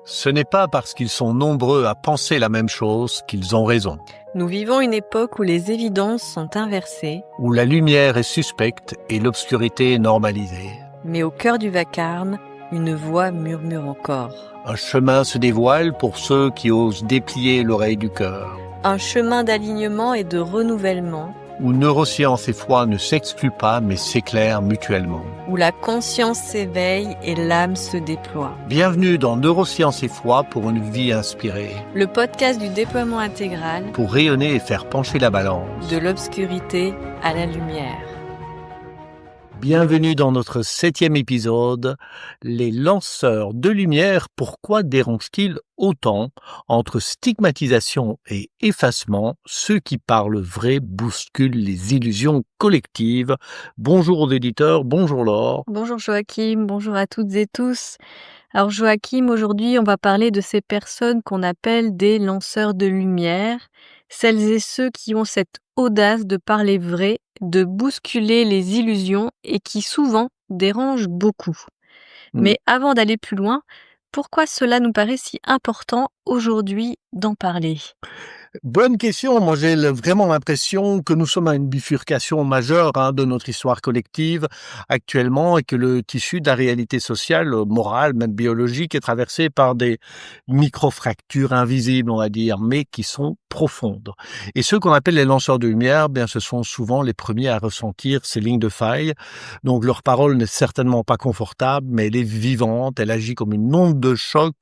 Ce n'est pas parce qu'ils sont nombreux à penser la même chose qu'ils ont raison. Nous vivons une époque où les évidences sont inversées, Où la lumière est suspecte et l'obscurité est normalisée. mais au cœur du vacarme, une voix murmure encore. Un chemin se dévoile pour ceux qui osent déplier l'oreille du cœur. Un chemin d'alignement et de renouvellement, Où neurosciences et foi ne s'excluent pas mais s'éclairent mutuellement. où la conscience s'éveille et l'âme se déploie. Bienvenue dans Neurosciences et foi pour une vie inspirée. Le podcast du déploiement intégral, Pour rayonner et faire pencher la balance. de l'obscurité à la lumière. Bienvenue dans notre 7e épisode. Les lanceurs de lumière, pourquoi dérangent-ils autant? Entre stigmatisation et effacement, ceux qui parlent vrai bousculent les illusions collectives. Bonjour aux éditeurs, bonjour Laure. Bonjour Joachim, bonjour à toutes et tous. Alors Joachim, aujourd'hui on va parler de ces personnes qu'on appelle des lanceurs de lumière, celles et ceux qui ont cette audace de parler vrai, de bousculer les illusions et qui souvent dérangent beaucoup. Mais avant d'aller plus loin, pourquoi cela nous paraît si important aujourd'hui d'en parler? Bonne question. Moi, j'ai vraiment l'impression que nous sommes à une bifurcation majeure de notre histoire collective actuellement et que le tissu de la réalité sociale, morale, même biologique, est traversé par des micro-fractures invisibles, on va dire, mais qui sont profondes. Et ceux qu'on appelle les lanceurs de lumière, bien, ce sont souvent les premiers à ressentir ces lignes de faille. Donc, leur parole n'est certainement pas confortable, mais elle est vivante. Elle agit comme une onde de choc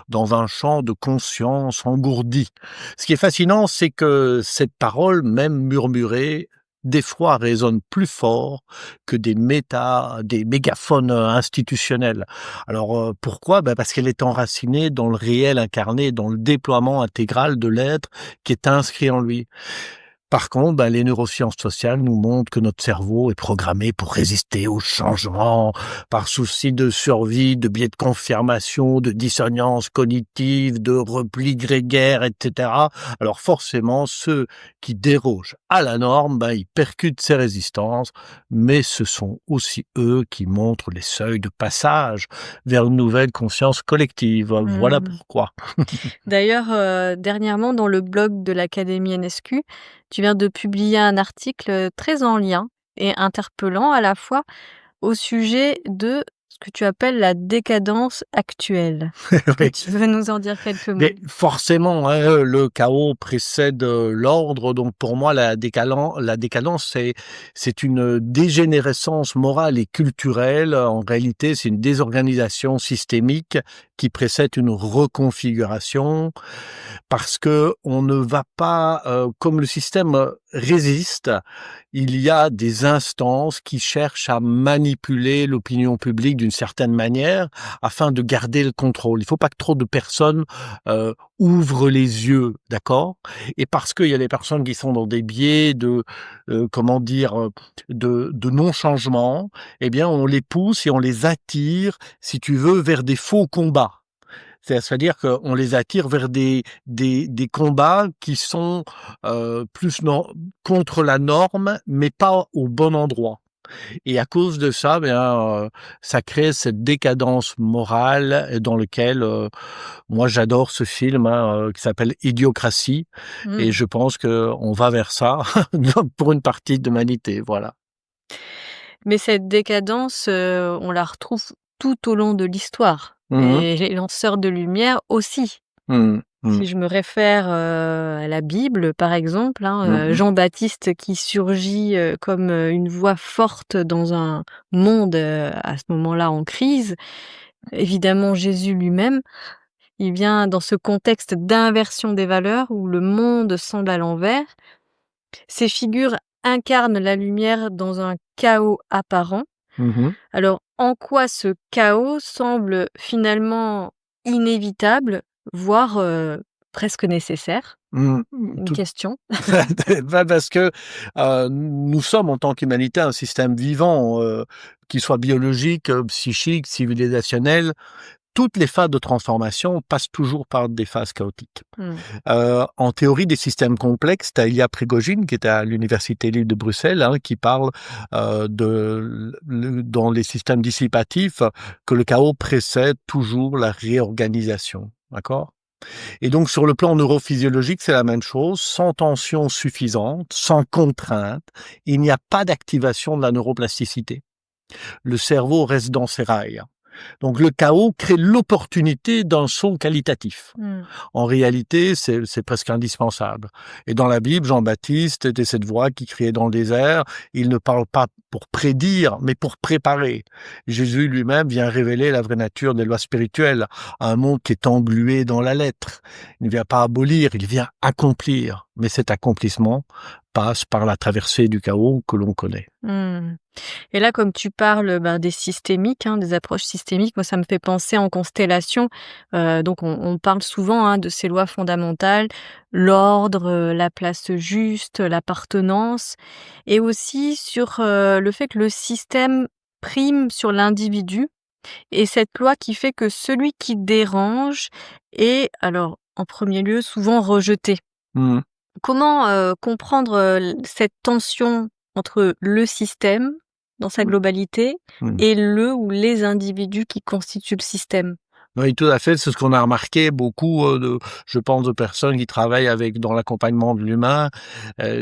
dans un champ de conscience engourdi. Ce qui est fascinant, c'est que cette parole, même murmurée, des fois résonne plus fort que des mégaphones institutionnels. Alors pourquoi? Parce qu'elle est enracinée dans le réel incarné, dans le déploiement intégral de l'être qui est inscrit en lui. Par contre, les neurosciences sociales nous montrent que notre cerveau est programmé pour résister au changement, par souci de survie, de biais de confirmation, de dissonance cognitive, de repli grégaire, etc. Alors forcément, ceux qui dérogent à la norme, ils percutent ces résistances, mais ce sont aussi eux qui montrent les seuils de passage vers une nouvelle conscience collective. Voilà pourquoi. D'ailleurs, dernièrement, dans le blog de l'Académie NSQ, tu viens de publier un article très en lien et interpellant à la fois au sujet de ce que tu appelles la décadence actuelle. Oui. Tu veux nous en dire quelques mots? Mais forcément, le chaos précède l'ordre. Donc pour moi, la décadence, c'est une dégénérescence morale et culturelle. En réalité, c'est une désorganisation systémique qui précède une reconfiguration, parce que on ne va pas, comme le système résiste, il y a des instances qui cherchent à manipuler l'opinion publique d'une certaine manière afin de garder le contrôle. Il ne faut pas que trop de personnes ouvrent les yeux, d'accord? Et parce qu'il y a des personnes qui sont dans des biais de de non-changement, eh bien on les pousse et on les attire, si tu veux, vers des faux combats. C'est-à-dire qu'on les attire vers des combats qui sont plus contre la norme, mais pas au bon endroit. Et à cause de ça, ça crée cette décadence morale dans lequel moi j'adore ce film qui s'appelle Idiocratie, et je pense qu'on va vers ça pour une partie de l'humanité, voilà. Mais cette décadence, on la retrouve tout au long de l'histoire. Et les lanceurs de lumière aussi. Si je me réfère à la Bible, par exemple, Jean-Baptiste qui surgit comme une voix forte dans un monde à ce moment-là en crise. Évidemment, Jésus lui-même, il vient dans ce contexte d'inversion des valeurs où le monde semble à l'envers. Ces figures incarnent la lumière dans un chaos apparent. Alors, en quoi ce chaos semble finalement inévitable, voire presque nécessaire? Une question. Parce que nous sommes en tant qu'humanité un système vivant, qu'il soit biologique, psychique, civilisationnel, toutes les phases de transformation passent toujours par des phases chaotiques. En théorie des systèmes complexes, t'as Ilya Prigogine, qui était à l'Université libre de Bruxelles, qui parle dans les systèmes dissipatifs que le chaos précède toujours la réorganisation. D'accord ? Et donc, sur le plan neurophysiologique, c'est la même chose. Sans tension suffisante, sans contrainte, il n'y a pas d'activation de la neuroplasticité. Le cerveau reste dans ses rails. Donc, le chaos crée l'opportunité d'un saut qualitatif. En réalité, c'est presque indispensable. Et dans la Bible, Jean-Baptiste était cette voix qui criait dans le désert. Il ne parle pas pour prédire, mais pour préparer. Jésus lui-même vient révéler la vraie nature des lois spirituelles, un monde qui est englué dans la lettre. Il ne vient pas abolir, il vient accomplir. Mais cet accomplissement passe par la traversée du chaos que l'on connaît. Et là, comme tu parles des systémiques, des approches systémiques, moi, ça me fait penser en constellation. Donc, on parle souvent de ces lois fondamentales, l'ordre, la place juste, l'appartenance, et aussi sur le fait que le système prime sur l'individu, et cette loi qui fait que celui qui dérange est, alors, en premier lieu, souvent rejeté. Comment comprendre cette tension entre le système dans sa globalité et le ou les individus qui constituent le système? Oui, tout à fait. C'est ce qu'on a remarqué beaucoup, je pense, de personnes qui travaillent dans l'accompagnement de l'humain,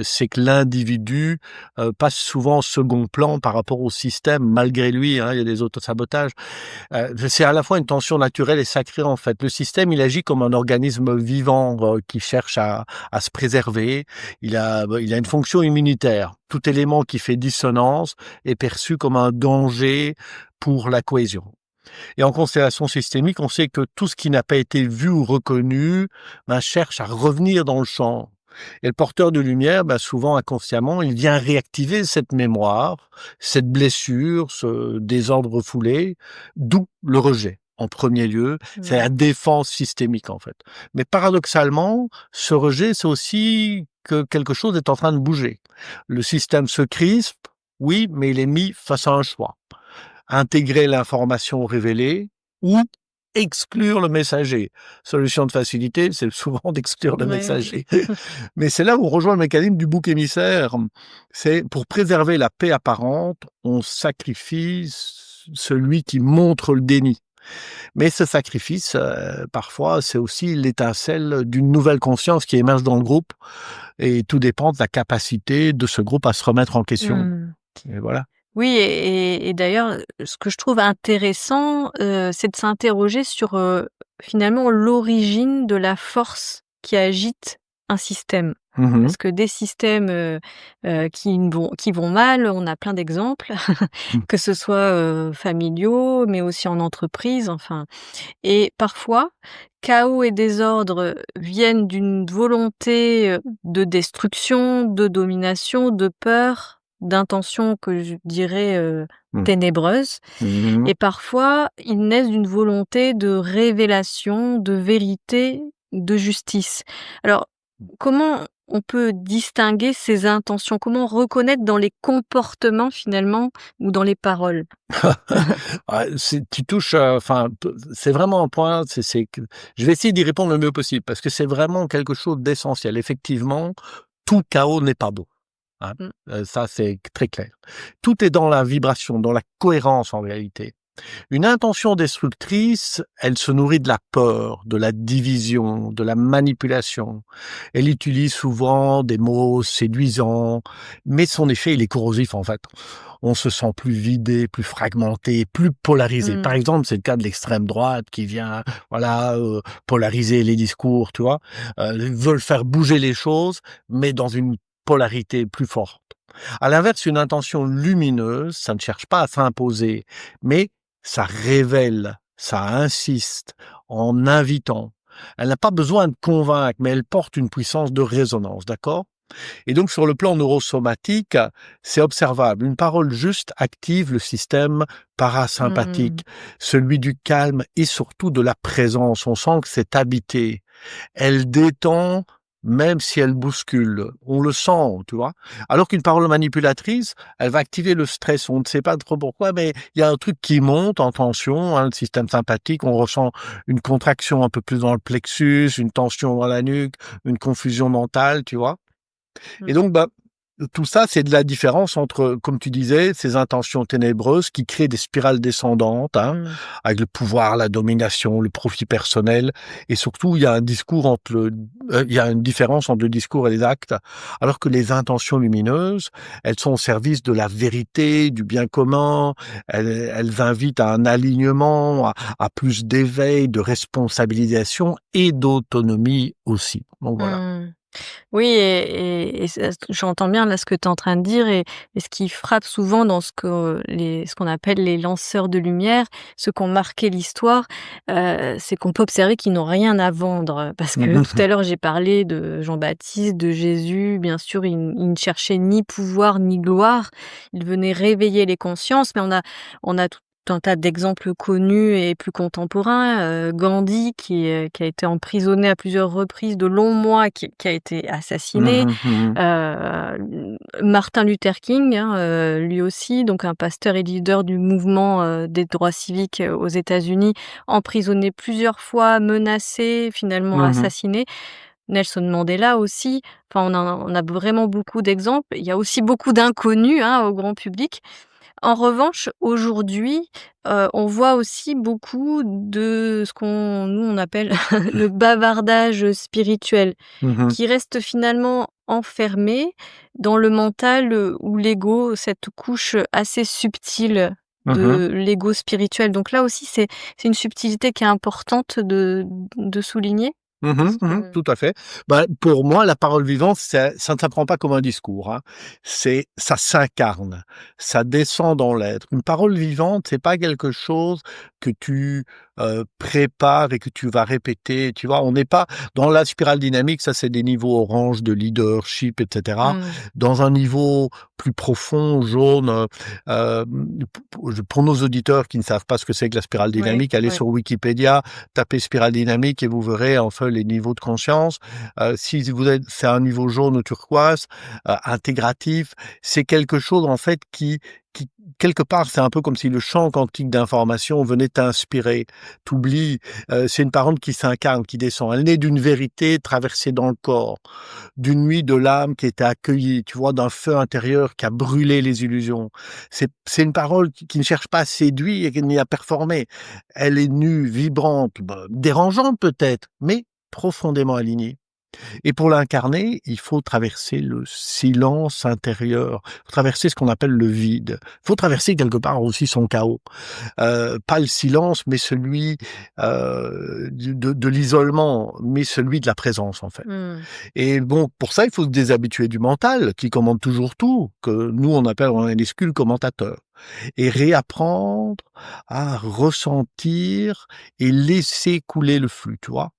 c'est que l'individu passe souvent au second plan par rapport au système. Malgré lui, il y a des autosabotages. C'est à la fois une tension naturelle et sacrée, en fait. Le système, il agit comme un organisme vivant qui cherche à se préserver. Il a une fonction immunitaire. Tout élément qui fait dissonance est perçu comme un danger pour la cohésion. Et en constellation systémique, on sait que tout ce qui n'a pas été vu ou reconnu cherche à revenir dans le champ. Et le porteur de lumière, souvent inconsciemment, il vient réactiver cette mémoire, cette blessure, ce désordre refoulé, d'où le rejet. En premier lieu, c'est la défense systémique, en fait. Mais paradoxalement, ce rejet, c'est aussi que quelque chose est en train de bouger. Le système se crispe, oui, mais il est mis face à un choix. Intégrer l'information révélée ou exclure le messager. Solution de facilité, c'est souvent d'exclure le messager. Mais c'est là où on rejoint le mécanisme du bouc émissaire. C'est pour préserver la paix apparente, on sacrifie celui qui montre le déni. Mais ce sacrifice, parfois, c'est aussi l'étincelle d'une nouvelle conscience qui émerge dans le groupe. Et tout dépend de la capacité de ce groupe à se remettre en question. Et voilà. Oui, et d'ailleurs, ce que je trouve intéressant, c'est de s'interroger sur finalement l'origine de la force qui agite un système. Parce que des systèmes qui vont mal, on a plein d'exemples, que ce soit familiaux, mais aussi en entreprise, enfin. Et parfois, chaos et désordre viennent d'une volonté de destruction, de domination, de peur, d'intentions que je dirais ténébreuses. Et parfois, ils naissent d'une volonté de révélation, de vérité, de justice. Alors, comment on peut distinguer ces intentions? Comment reconnaître dans les comportements finalement ou dans les paroles? Tu touches, c'est vraiment un point. Je vais essayer d'y répondre le mieux possible parce que c'est vraiment quelque chose d'essentiel. Effectivement, tout chaos n'est pas beau. Ça, c'est très clair. Tout est dans la vibration, dans la cohérence en réalité. Une intention destructrice, elle se nourrit de la peur, de la division, de la manipulation. Elle utilise souvent des mots séduisants, mais son effet, il est corrosif en fait. On se sent plus vidé, plus fragmenté, plus polarisé. Par exemple, c'est le cas de l'extrême droite qui vient, polariser les discours, tu vois. Ils veulent faire bouger les choses, mais dans une polarité plus forte. À l'inverse, une intention lumineuse, ça ne cherche pas à s'imposer, mais ça révèle, ça insiste en invitant. Elle n'a pas besoin de convaincre, mais elle porte une puissance de résonance, d'accord ? Et donc, sur le plan neurosomatique, c'est observable. Une parole juste active le système parasympathique, celui du calme et surtout de la présence. On sent que c'est habité. Elle détend même si elle bouscule. On le sent, tu vois. Alors qu'une parole manipulatrice, elle va activer le stress. On ne sait pas trop pourquoi, mais il y a un truc qui monte en tension, le système sympathique. On ressent une contraction un peu plus dans le plexus, une tension dans la nuque, une confusion mentale, tu vois. Et donc, tout ça, c'est de la différence entre, comme tu disais, ces intentions ténébreuses qui créent des spirales descendantes, avec le pouvoir, la domination, le profit personnel, et surtout, il y a une différence entre le discours et les actes, alors que les intentions lumineuses, elles sont au service de la vérité, du bien commun, elles invitent à un alignement, à plus d'éveil, de responsabilisation et d'autonomie aussi. Donc voilà. Oui et j'entends bien là ce que tu es en train de dire et ce qui frappe souvent dans ce qu'on appelle les lanceurs de lumière, ceux qui ont marqué l'histoire, c'est qu'on peut observer qu'ils n'ont rien à vendre. Parce que tout à l'heure j'ai parlé de Jean-Baptiste, de Jésus, bien sûr il ne cherchait ni pouvoir ni gloire, il venait réveiller les consciences, mais on a tout un tas d'exemples connus et plus contemporains. Gandhi qui a été emprisonné à plusieurs reprises de longs mois, qui a été assassiné. Martin Luther King, lui aussi, donc un pasteur et leader du mouvement des droits civiques aux États-Unis, emprisonné plusieurs fois, menacé, finalement assassiné. Nelson Mandela aussi. Enfin, on a vraiment beaucoup d'exemples. Il y a aussi beaucoup d'inconnus au grand public. En revanche, aujourd'hui, on voit aussi beaucoup de ce on appelle le bavardage spirituel, qui reste finalement enfermé dans le mental, ou l'ego, cette couche assez subtile de l'ego spirituel. Donc là aussi, c'est une subtilité qui est importante de souligner. Tout à fait. Pour moi, la parole vivante, ça ne s'apprend pas comme un discours, ça s'incarne, ça descend dans l'être. Une parole vivante, c'est pas quelque chose que tu prépares et que tu vas répéter, tu vois? On n'est pas dans la spirale dynamique, ça c'est des niveaux orange de leadership, etc. Dans un niveau plus profond, jaune, pour nos auditeurs qui ne savent pas ce que c'est que la spirale dynamique, allez sur Wikipédia, tapez spirale dynamique et vous verrez enfin les niveaux de conscience. Si c'est un niveau jaune ou turquoise, intégratif, c'est quelque chose en fait qui quelque part, c'est un peu comme si le champ quantique d'information venait t'inspirer. T'oublies, c'est une parole qui s'incarne, qui descend. Elle naît d'une vérité traversée dans le corps, d'une nuit de l'âme qui était accueillie, tu vois, d'un feu intérieur qui a brûlé les illusions. C'est une parole qui ne cherche pas à séduire ni à performer. Elle est nue, vibrante, dérangeante peut-être, mais profondément alignée. Et pour l'incarner, il faut traverser le silence intérieur, il faut traverser ce qu'on appelle le vide. Il faut traverser quelque part aussi son chaos. Pas le silence, mais celui de l'isolement, mais celui de la présence en fait. Et bon, pour ça, il faut se déshabituer du mental, qui commande toujours tout, que nous on appelle en NSQ le commentateur. Et réapprendre à ressentir et laisser couler le flux, tu vois.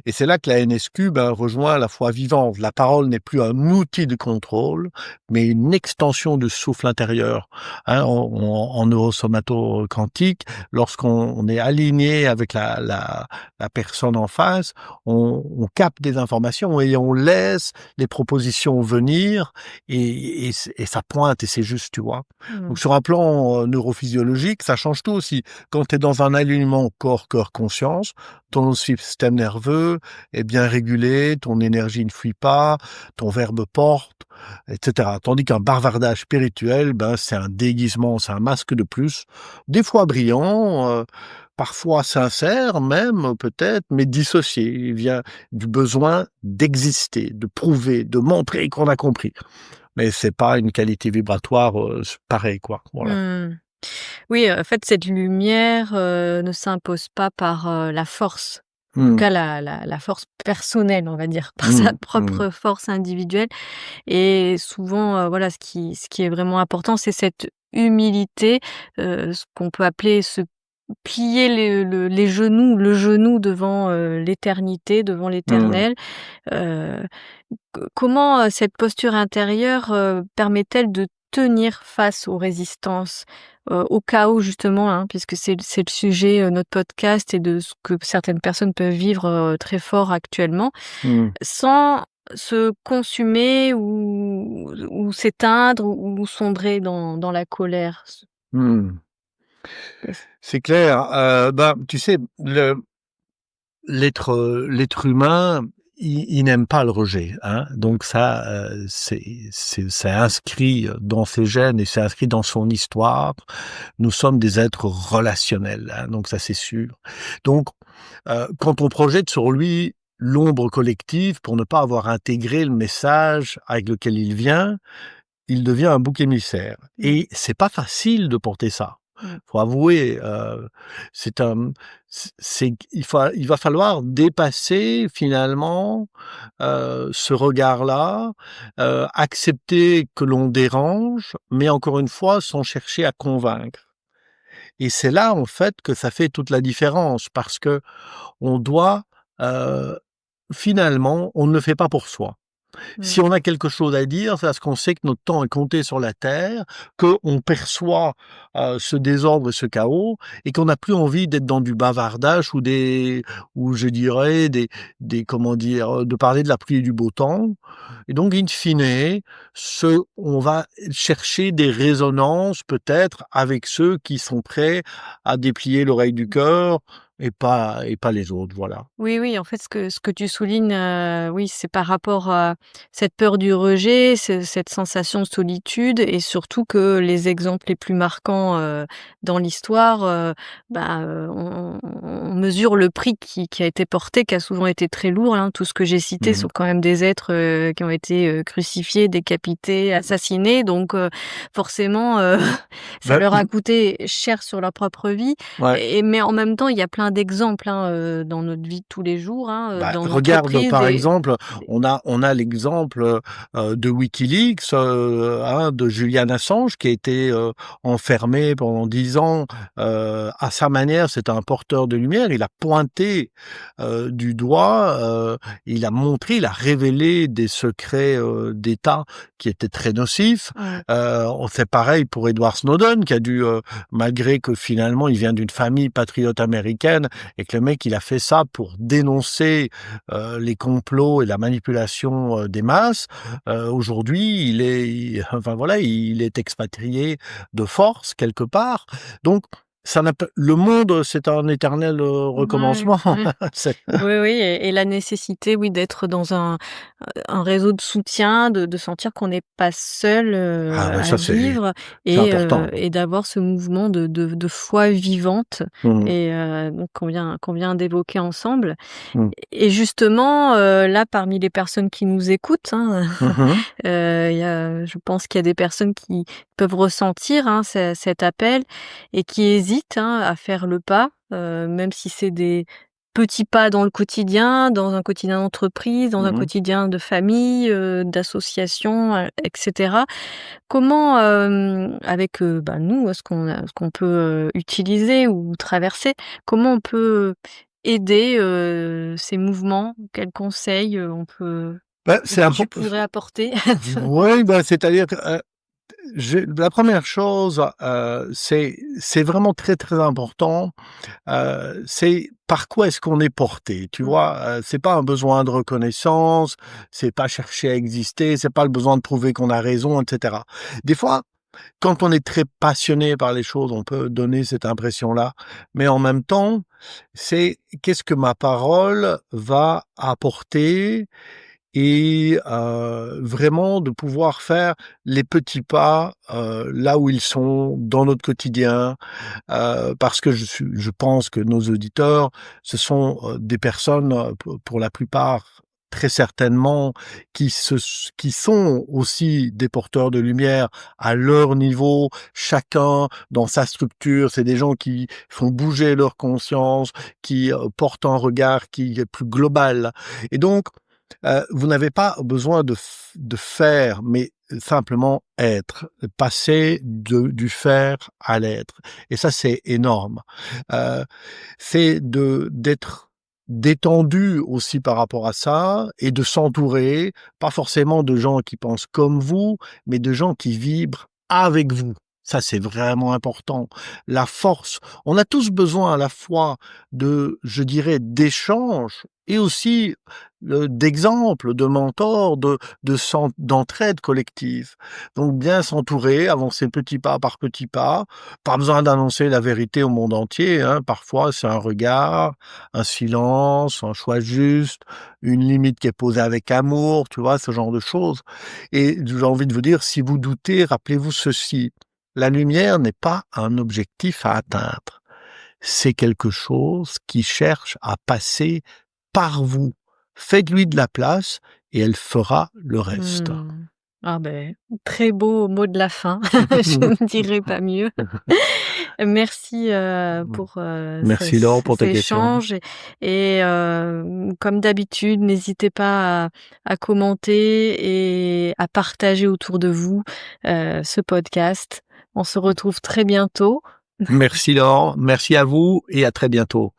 Et c'est là que la NSQ rejoint la foi vivante. La parole n'est plus un outil de contrôle, mais une extension du souffle intérieur. En neurosomato-quantique, lorsqu'on est aligné avec la personne en face, on capte des informations et on laisse les propositions venir et ça pointe et c'est juste, tu vois. Donc sur un plan neurophysiologique, ça change tout aussi. Quand tu es dans un alignement corps-cœur-conscience, ton système nerveux est bien régulé, ton énergie ne fuit pas, ton verbe porte, etc. Tandis qu'un bavardage spirituel, c'est un déguisement, c'est un masque de plus, des fois brillant, parfois sincère même peut-être, mais dissocié. Il vient du besoin d'exister, de prouver, de montrer qu'on a compris. Mais c'est pas une qualité vibratoire pareille, quoi. Voilà. Oui, en fait, cette lumière ne s'impose pas par la force. En tout cas, la force personnelle, on va dire, par sa propre force individuelle. Et souvent, voilà, ce qui est vraiment important, c'est cette humilité, ce qu'on peut appeler se plier les genoux, le genou devant l'éternité, devant l'éternel. Comment cette posture intérieure permet-elle de tenir face aux résistances, au chaos justement, puisque c'est le sujet, notre podcast et de ce que certaines personnes peuvent vivre très fort actuellement, sans se consumer ou s'éteindre ou sombrer dans la colère? Mmh. Qu'est-ce C'est clair, tu sais, l'être humain, il n'aime pas le rejet, hein. Donc ça, c'est inscrit dans ses gènes et c'est inscrit dans son histoire. Nous sommes des êtres relationnels, hein, donc ça, c'est sûr. Donc, quand on projette sur lui l'ombre collective pour ne pas avoir intégré le message avec lequel il vient, il devient un bouc émissaire Mmh. et c'est pas facile de porter ça. Mmh. Faut avouer, c'est un c'est il va falloir dépasser finalement, ce regard-là, accepter que l'on dérange, mais encore une fois, sans chercher à convaincre et c'est là, en fait, que ça fait toute la différence parce qu'on doit, heu, finalement, on ne le fait pas pour soi. Si Mmh. on a quelque chose à dire, c'est parce qu'on sait que notre temps est compté sur la terre, qu'on perçoit, ce désordre et ce chaos et qu'on n'a plus envie d'être dans du bavardage ou je dirais des comment dire? De parler de la pluie et du beau temps et donc in fine, on va chercher des résonances peut-être avec ceux qui sont prêts à déplier l'oreille du cœur et pas les autres, voilà. Oui, oui, en fait, ce que tu soulignes, oui, c'est par rapport à cette peur du rejet, cette sensation de solitude et surtout que les exemples les plus marquants, dans l'histoire, on mesure le prix qui a été porté, qui a souvent été très lourd, hein. Tout ce que j'ai cité Mmh. sont quand même des êtres, qui ont été, crucifiés, décapités, assassinés donc forcément, ça Bah, leur a coûté cher sur leur propre vie. ouais. Mais en même temps, il y a plein d'exemples, hein, dans notre vie de tous les jours, hein, Bah, dans regarde, l'entreprise par des exemple, des on a l'exemple, de WikiLeaks, hein, de Julian Assange qui a été, enfermé pendant 10 ans, à sa manière, c'est un porteur de lumière. Il a pointé, du doigt, il a montré, il a révélé des secrets, d'État qui étaient très nocifs. mmh, On fait pareil pour Edward Snowden qui a dû, malgré que finalement il vient d'une famille patriote américaine et que le mec il a fait ça pour dénoncer les complots et la manipulation des masses. Aujourd'hui, enfin voilà, il est expatrié de force quelque part. Donc, ça n'a pas, le monde, c'est un éternel ouais, recommencement. ouais. C'est- Oui, oui et la nécessité, oui, d'être dans un réseau de soutien, de sentir qu'on n'est pas seul, Ah ouais, à ça vivre c'est important. et d'avoir ce mouvement de foi vivante Mhm, et donc qu'on vient d'évoquer ensemble. mhm, Et justement, là, parmi les personnes qui nous écoutent, hein, mhm, il y a je pense qu'il y a des personnes qui peuvent ressentir, hein, cet appel et qui hésitent, hein, à faire le pas, même si c'est des petits pas dans le quotidien, dans un quotidien d'entreprise, dans un mhm. quotidien de famille, d'association, et cetera. Comment, avec, nous, ce qu'on peut, utiliser ou traverser, comment on peut aider, ces mouvements? Quels conseils, on peut Bah, que c'est tu important. pourrais apporter? Oui, bah, c'est-à-dire que la première chose, c'est vraiment très très important. C'est par quoi est-ce qu'on est porté, tu Mmh, vois? C'est pas un besoin de reconnaissance, c'est pas chercher à exister, c'est pas le besoin de prouver qu'on a raison, et cetera. Des fois, quand on est très passionné par les choses, on peut donner cette impression-là, mais en même temps, c'est qu'est-ce que ma parole va apporter et vraiment de pouvoir faire les petits pas, là où ils sont dans notre quotidien, parce que je pense que nos auditeurs, ce sont, des personnes, pour la plupart, très certainement, qui sont aussi des porteurs de lumière à leur niveau, chacun dans sa structure. C'est des gens qui font bouger leur conscience, qui, portent un regard qui est plus global et donc vous n'avez pas besoin de faire, mais simplement être, passer du faire à l'être et ça, c'est énorme. Heu, c'est d'être détendu aussi par rapport à ça et de s'entourer, pas forcément de gens qui pensent comme vous, mais de gens qui vibrent avec vous. Ça, c'est vraiment important. La force. On a tous besoin à la fois de, je dirais, d'échanges et aussi d'exemples, de mentors, d'entraide collective. Donc bien s'entourer, avancer petit pas par petit pas. Pas besoin d'annoncer la vérité au monde entier, hein. Parfois, c'est un regard, un silence, un choix juste, une limite qui est posée avec amour, tu vois, ce genre de choses. Et j'ai envie de vous dire, si vous doutez, rappelez-vous ceci. La lumière n'est pas un objectif à atteindre. C'est quelque chose qui cherche à passer par vous. Faites-lui de la place et elle fera le reste. Ah ben, très beau mot de la fin. Je ne dirai pas mieux. Merci, pour, Merci Laure pour cet tes questions. échange et comme d'habitude, n'hésitez pas à commenter et à partager autour de vous, ce podcast. On se retrouve très bientôt. Merci Laure, merci à vous et à très bientôt.